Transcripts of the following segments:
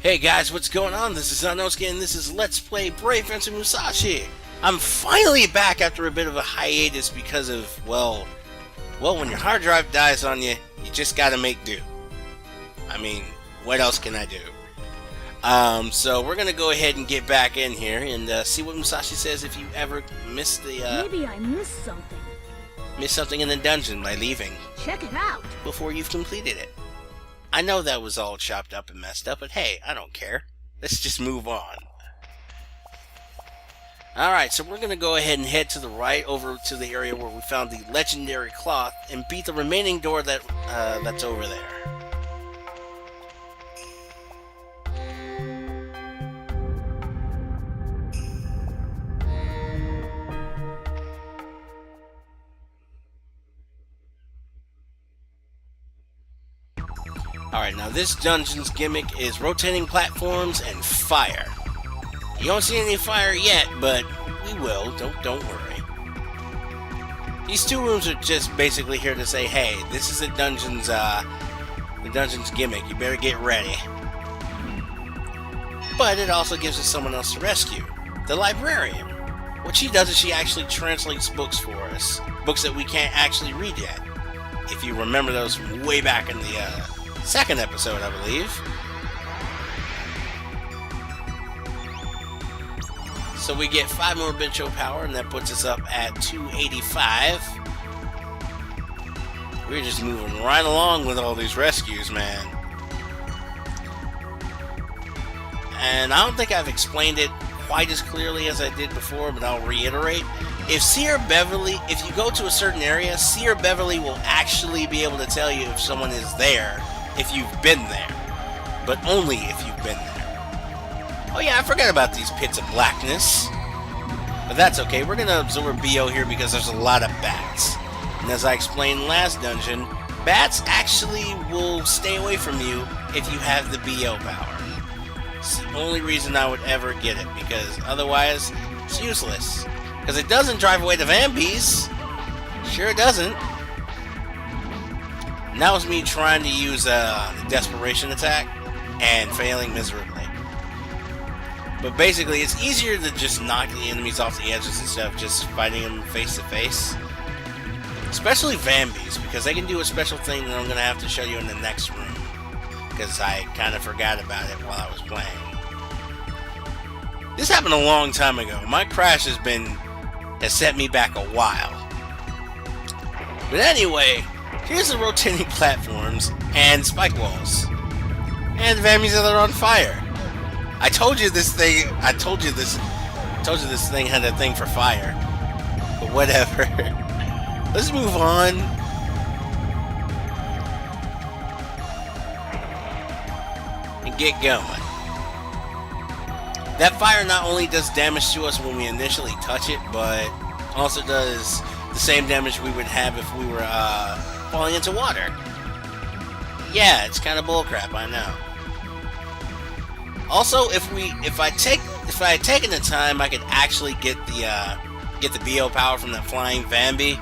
Hey guys, what's going on? This is Unknownski and this is Let's Play Brave Fencer Musashi. I'm finally back after a bit of a hiatus because of, well, when your hard drive dies on you, you just gotta make do. I mean, what else can I do? So we're gonna go ahead and get back in here and see what Musashi says if you ever miss the, Maybe I missed something. miss something in the dungeon by leaving Check it out. before you've completed it. I know that was all chopped up and messed up, but hey, I don't care. Let's just move on. Alright, so we're going to go ahead and head to the right over to the area where we found the legendary cloth and beat the remaining door that's over there. Alright, now this dungeon's gimmick is rotating platforms and fire. You don't see any fire yet, but we will. Don't worry. These two rooms are just basically here to say, hey, this is the dungeon's gimmick. You better get ready. But it also gives us someone else to rescue. The librarian. What she does is she actually translates books for us. Books that we can't actually read yet. If you remember those from way back in the second episode, I believe. So we get 5 more bencho power, and that puts us up at 285. We're just moving right along with all these rescues, man. And I don't think I've explained it quite as clearly as I did before, but I'll reiterate. If you go to a certain area, Seer Beverly will actually be able to tell you if someone is there, if you've been there. But only if you've been there. Oh yeah, I forgot about these pits of blackness. But that's okay, we're gonna absorb BO here because there's a lot of bats. And as I explained last dungeon, bats actually will stay away from you if you have the BO power. It's the only reason I would ever get it, because otherwise, it's useless. Because it doesn't drive away the vampies. Sure it doesn't. And that was me trying to use the desperation attack and failing miserably. But basically, it's easier to just knock the enemies off the edges instead of just fighting them face to face. Especially vampies, because they can do a special thing that I'm going to have to show you in the next room. Because I kind of forgot about it while I was playing. This happened a long time ago. My crash has set me back a while. But anyway, here's the rotating platforms and spike walls. And the vampies that are on fire. I told you this thing had a thing for fire. But whatever. Let's move on. And get going. That fire not only does damage to us when we initially touch it, but also does the same damage we would have if we were falling into water. Yeah, it's kind of bullcrap, I know. Also, if I had taken the time, I could actually get the BO power from that flying Vambi.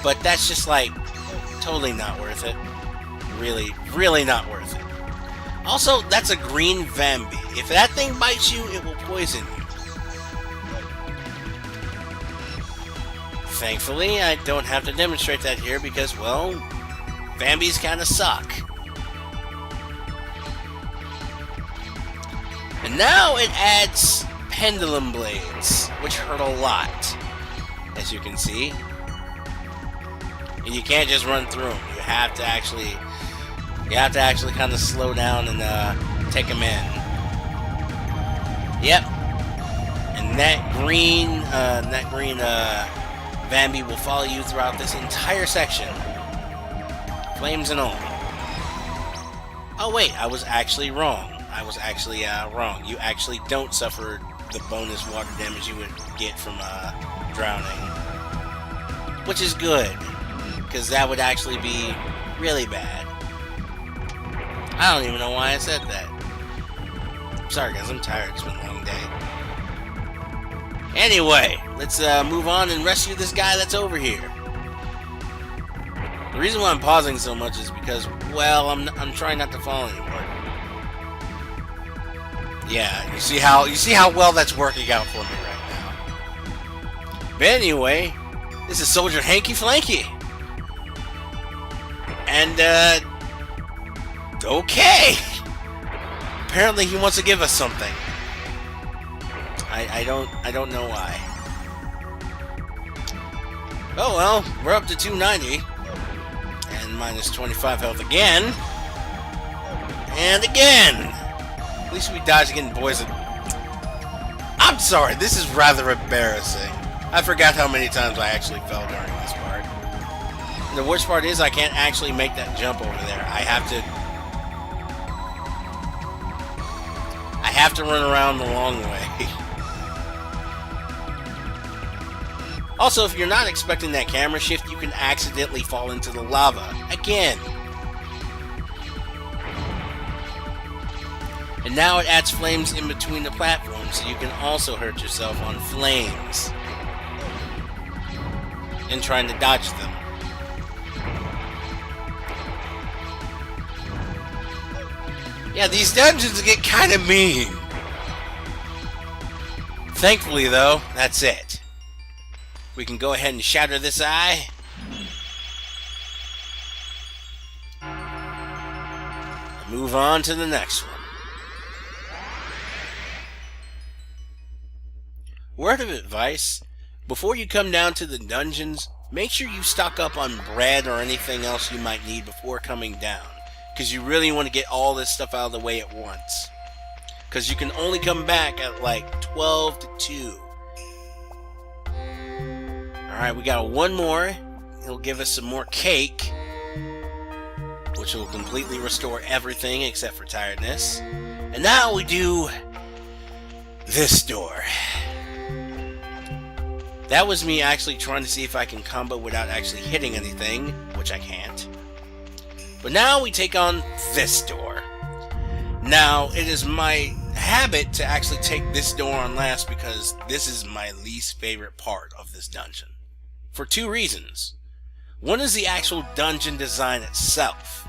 But that's just like totally not worth it. Really not worth it. Also, that's a green Vambi. If that thing bites you, it will poison you. Thankfully, I don't have to demonstrate that here because, well, Vambis kind of suck. And now it adds pendulum blades, which hurt a lot, as you can see. And you can't just run through them. You have to actually kind of slow down and take them in. Yep. And that green Vambi will follow you throughout this entire section. Flames and all. Oh wait, I was actually wrong. Wrong. You actually don't suffer the bonus water damage you would get from drowning. Which is good. Because that would actually be really bad. I don't even know why I said that. I'm sorry guys, I'm tired. It's been a long day. Anyway, let's move on and rescue this guy that's over here. The reason why I'm pausing so much is because, well, I'm trying not to fall anymore. Yeah, you see how well that's working out for me right now. But anyway, this is Soldier Hanky Flanky. And okay. Apparently he wants to give us something. I don't know why. Oh well, we're up to 290. And minus 25 health again. And again! At least we dodged again, boys. I'm sorry, this is rather embarrassing. I forgot how many times I actually fell during this part. And the worst part is I can't actually make that jump over there. I have to run around the long way. Also, if you're not expecting that camera shift, you can accidentally fall into the lava. Again. And now it adds flames in between the platforms, so you can also hurt yourself on flames. And trying to dodge them. Yeah, these dungeons get kind of mean. Thankfully, though, that's it. We can go ahead and shatter this eye. And move on to the next one. Word of advice, before you come down to the dungeons, make sure you stock up on bread or anything else you might need before coming down. Because you really want to get all this stuff out of the way at once. Because you can only come back at like 12 to 2. Alright, we got one more. It'll give us some more cake. Which will completely restore everything except for tiredness. And now we do this door. That was me actually trying to see if I can combo without actually hitting anything, which I can't. But now we take on this door. Now, it is my habit to actually take this door on last because this is my least favorite part of this dungeon. For two reasons. One is the actual dungeon design itself.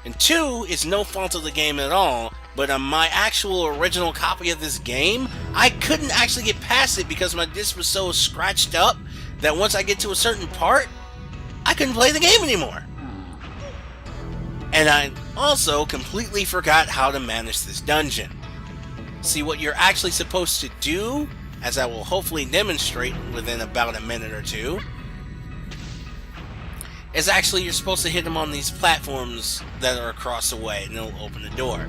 And two is no fault of the game at all, but on my actual original copy of this game, I couldn't actually get past it because my disc was so scratched up that once I get to a certain part, I couldn't play the game anymore. And I also completely forgot how to manage this dungeon. See, what you're actually supposed to do, as I will hopefully demonstrate within about a minute or two, is actually you're supposed to hit them on these platforms that are across the way and it'll open the door.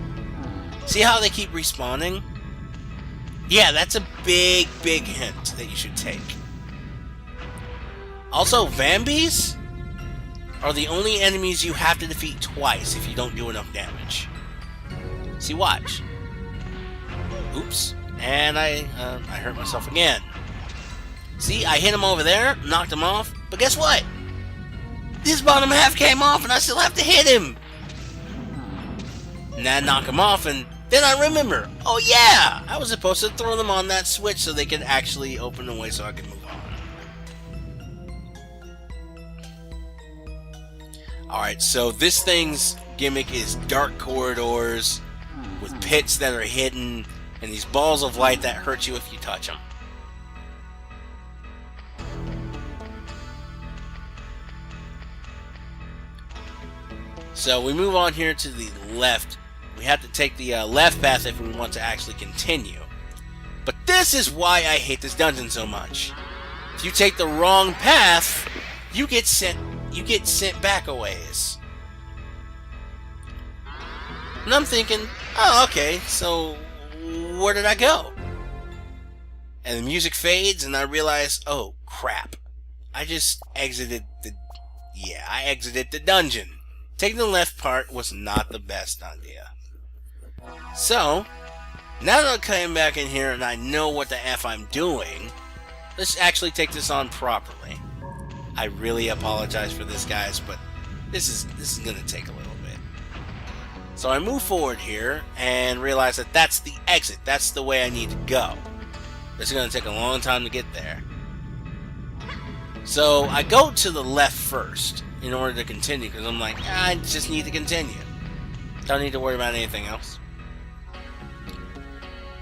See how they keep respawning? Yeah, that's a big hint that you should take. Also, Vambies are the only enemies you have to defeat twice if you don't do enough damage. See, watch. Oops. And I hurt myself again. See, I hit him over there, knocked him off, but guess what? This bottom half came off and I still have to hit him. And I knock him off and then I remember, oh yeah, I was supposed to throw them on that switch so they could actually open the way so I could move on. Alright, so this thing's gimmick is dark corridors with pits that are hidden and these balls of light that hurt you if you touch them. So we move on here to the left. We have to take the left path if we want to actually continue. But this is why I hate this dungeon so much. If you take the wrong path, you get sent back a ways. And I'm thinking, oh, okay, so where did I go? And the music fades and I realize, oh crap. I just exited the dungeon. Taking the left part was not the best idea. So, now that I came back in here and I know what the F I'm doing, let's actually take this on properly. I really apologize for this, guys, but this is gonna take a little bit. So I move forward here and realize that that's the exit. That's the way I need to go. It's gonna take a long time to get there. So I go to the left first in order to continue because I'm like, I just need to continue. Don't need to worry about anything else.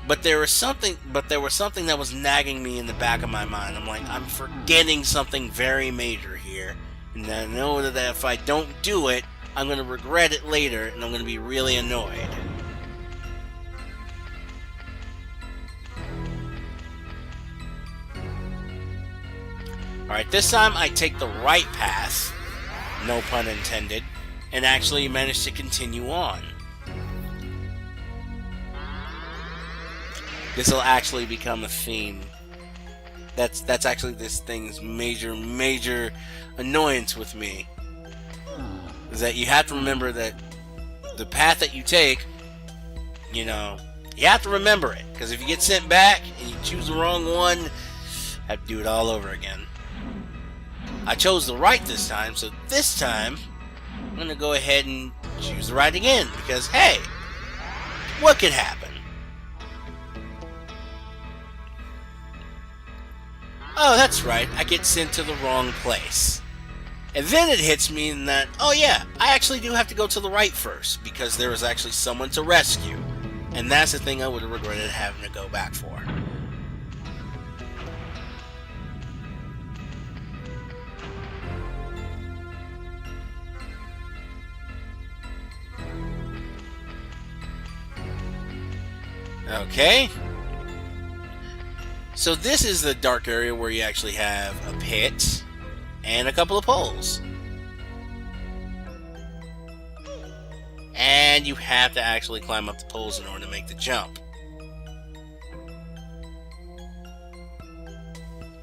But there was something that was nagging me in the back of my mind. I'm like, I'm forgetting something very major here, and I know that if I don't do it, I'm going to regret it later, and I'm going to be really annoyed. Alright, this time I take the right path, no pun intended, and actually manage to continue on. This will actually become a theme. That's actually this thing's major annoyance with me. Is that you have to remember that the path that you take, you know, you have to remember it. Because if you get sent back and you choose the wrong one, you have to do it all over again. I chose the right this time, so this time I'm going to go ahead and choose the right again. Because, hey, what could happen? Oh, that's right, I get sent to the wrong place. And then it hits me in that, oh yeah, I actually do have to go to the right first, because there was actually someone to rescue. And that's the thing I would have regretted having to go back for. Okay. So this is the dark area where you actually have a pit and a couple of poles. And you have to actually climb up the poles in order to make the jump.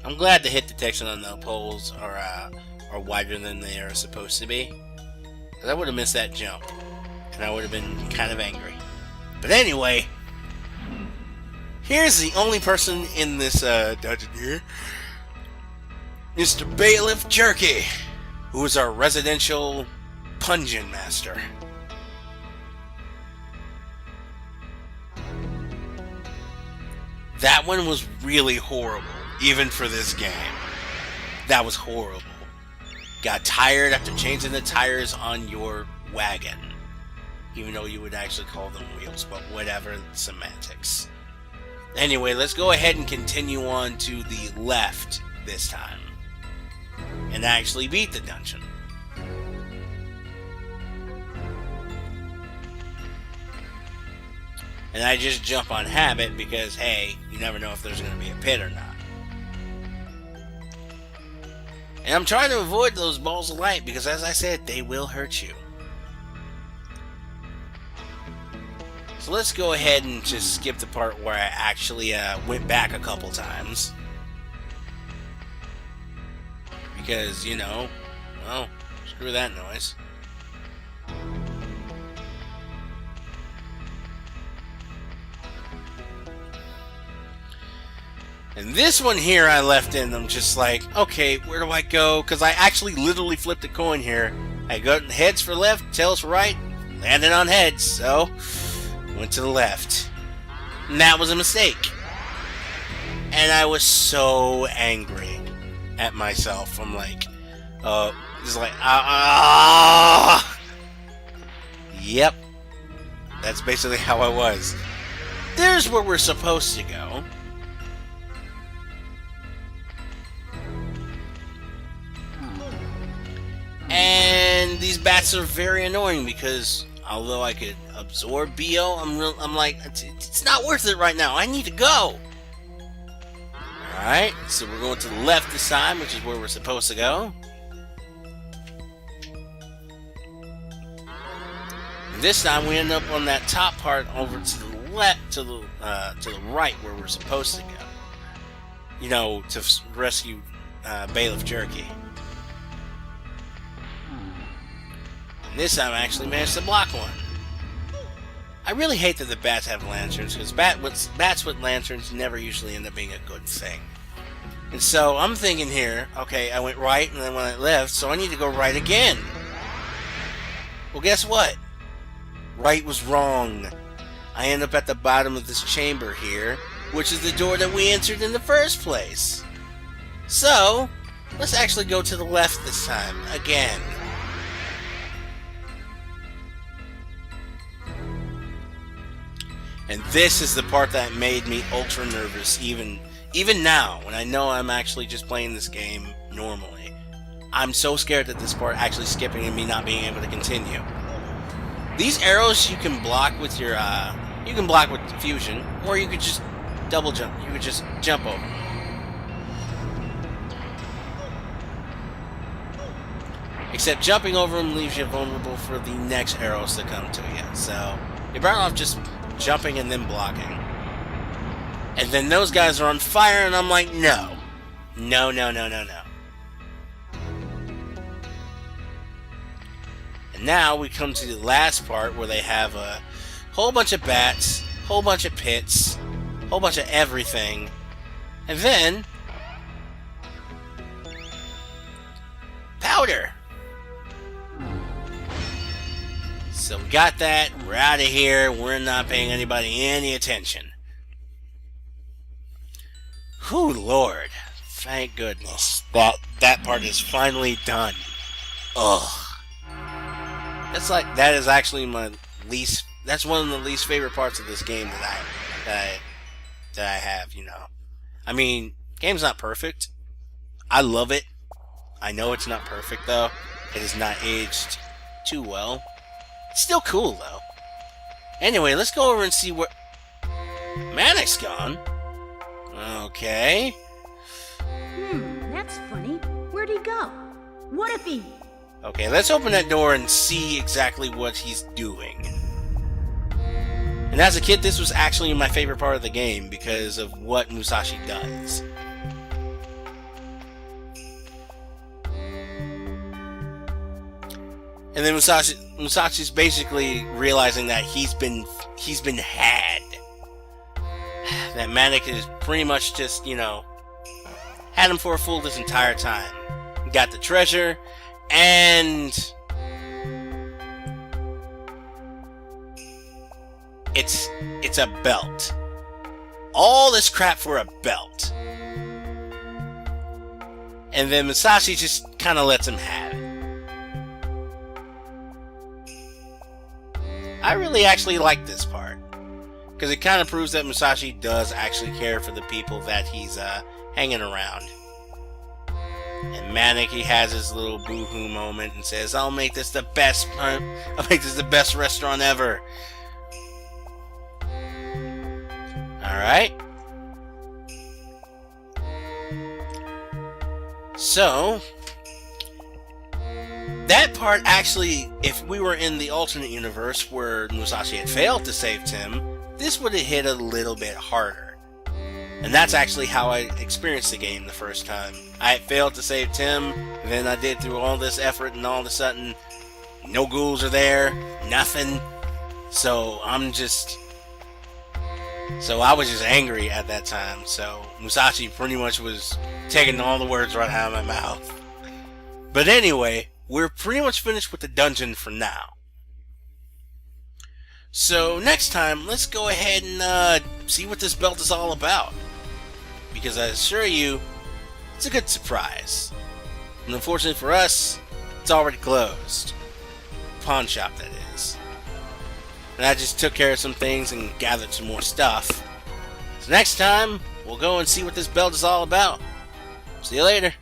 I'm glad the hit detection on the poles are wider than they are supposed to be. Because I would have missed that jump. And I would have been kind of angry. But anyway, here's the only person in this dungeon here. Mr. Bailiff Jerky, who is our residential pungeon master. That one was really horrible, even for this game. That was horrible. Got tired after changing the tires on your wagon. Even though you would actually call them wheels, but whatever, semantics. Anyway, let's go ahead and continue on to the left this time. And actually beat the dungeon. And I just jump on habit because, hey, you never know if there's going to be a pit or not. And I'm trying to avoid those balls of light because, as I said, they will hurt you. So let's go ahead and just skip the part where I actually went back a couple times. Because, you know, well, screw that noise. And this one here I left in, I'm just like, okay, where do I go? Because I actually literally flipped a coin here. I got heads for left, tails for right, landed on heads, so went to the left. And that was a mistake. And I was so angry at myself. I'm like, just like, Yep. That's basically how I was. There's where we're supposed to go. And these bats are very annoying because although I could absorb BO, I'm like, it's not worth it right now. I need to go. Alright, so we're going to the left this time, which is where we're supposed to go. And this time we end up on that top part over to the left, to the right where we're supposed to go. You know, to rescue Bailiff Jerky. And this time I actually managed to block one. I really hate that the bats have lanterns, because bats with lanterns never usually end up being a good thing. And so I'm thinking here, okay, I went right and then went left, so I need to go right again. Well, guess what? Right was wrong. I end up at the bottom of this chamber here, which is the door that we entered in the first place. So, let's actually go to the left this time, again. And this is the part that made me ultra nervous, even now, when I know I'm actually just playing this game normally. I'm so scared that this part actually skipping and me not being able to continue. These arrows you can block with your, you can block with fusion, or you could just double jump. You could just jump over. Except jumping over them leaves you vulnerable for the next arrows to come to you. So you're better off just jumping and then blocking. And then those guys are on fire, and I'm like, no. No, no, no, no, no. And now we come to the last part where they have a whole bunch of bats, whole bunch of pits, whole bunch of everything. And then powder. So we got that. We're out of here. We're not paying anybody any attention. Whew, Lord. Thank goodness. That part is finally done. Ugh. That is actually my least. That's one of the least favorite parts of this game that I have. You know, I mean, game's not perfect. I love it. I know it's not perfect though. It is not aged too well. It's still cool though. Anyway, let's go over and see where Manic's gone. Okay. That's funny. Where'd he go? What if he... Okay, let's open that door and see exactly what he's doing. And as a kid, this was actually my favorite part of the game because of what Musashi does. And then Musashi's basically realizing that he's been had. That Manic is pretty much just, you know, had him for a fool this entire time. Got the treasure, and it's a belt. All this crap for a belt. And then Musashi just kind of lets him have it. I really actually like this part, because it kind of proves that Musashi does actually care for the people that he's hanging around. And Manic, he has his little boo-hoo moment and says, I'll make this the best restaurant ever. Alright. So, that part actually, if we were in the alternate universe where Musashi had failed to save Tim, this would have hit a little bit harder. And that's actually how I experienced the game the first time. I had failed to save Tim, and then I did through all this effort, and all of a sudden, no ghouls are there, nothing. So I was just angry at that time. So Musashi pretty much was taking all the words right out of my mouth. But anyway, we're pretty much finished with the dungeon for now. So next time, let's go ahead and see what this belt is all about. Because I assure you, it's a good surprise. And unfortunately for us, it's already closed. Pawn shop, that is. And I just took care of some things and gathered some more stuff. So next time, we'll go and see what this belt is all about. See you later.